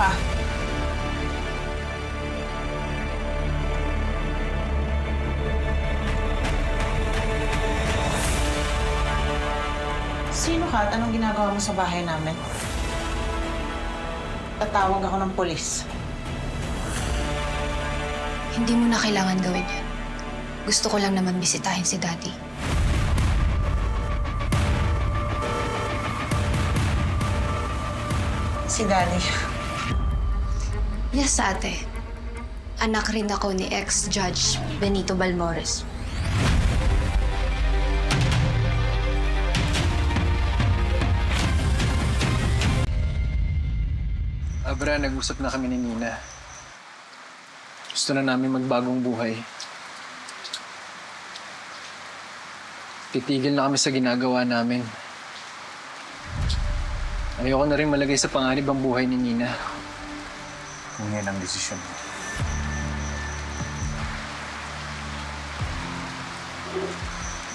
ka? Sino ka at anong ginagawa mo sa bahay namin? Tatawag ako ng polis. Hindi mo na kailangan gawin yan. Gusto ko lang naman bisitahin si Daddy. Si Daddy. Yes, ate. Anak rin ako ni ex-judge Benito Balmores. Abra, nag-usap na kami ni Nina. Gusto na namin magbagong buhay. Titigil na kami sa ginagawa namin. Ayoko na rin malagay sa panganib ang buhay ni Nina. Kung yan ang desisyon mo.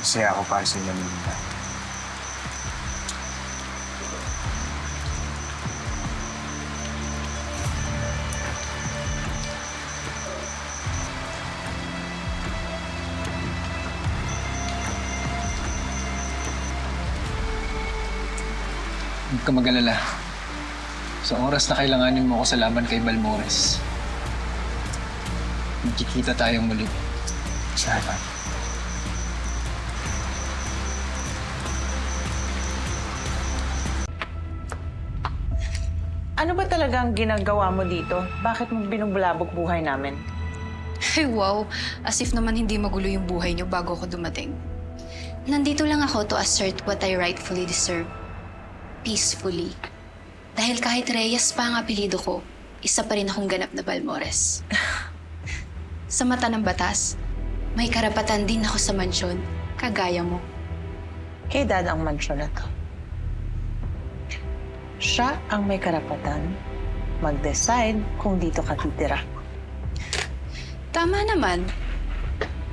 Masaya ako para sa inyo, Nina. Huwag ka mag-alala. Sa oras na kailanganin mo ako sa laban kay Balmores, magkikita tayong muli. Salamat. Ano ba talaga ang ginagawa mo dito? Bakit mo binubulabog buhay namin? Ay, wow. As if naman hindi magulo yung buhay niyo bago ako dumating. Nandito lang ako to assert what I rightfully deserve. Peacefully. Dahil kahit Reyes pa ang apelido ko, isa pa rin akong ganap na Balmores. Sa mata ng batas, may karapatan din ako sa mansyon, kagaya mo. Kay Dad ang mansyon na to. Siya ang may karapatan mag-decide kung dito ka titira. Tama naman.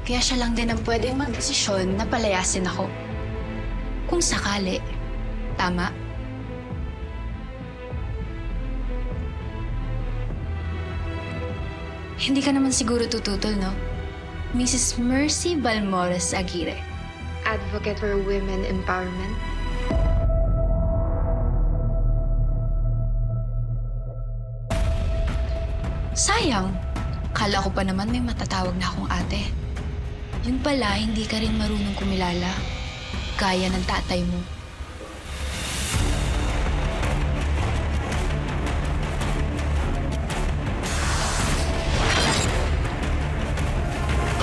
Kaya siya lang din ang pwedeng magdesisyon na palayasin ako. Kung sakali. Tama? Hindi ka naman siguro tututol, no? Mrs. Mercy Balmores Aguirre. Advocate for women empowerment. Sayang. Kala ko pa naman may matatawag na akong ate. Yun pala, hindi ka rin marunong kumilala. Gaya ng tatay mo.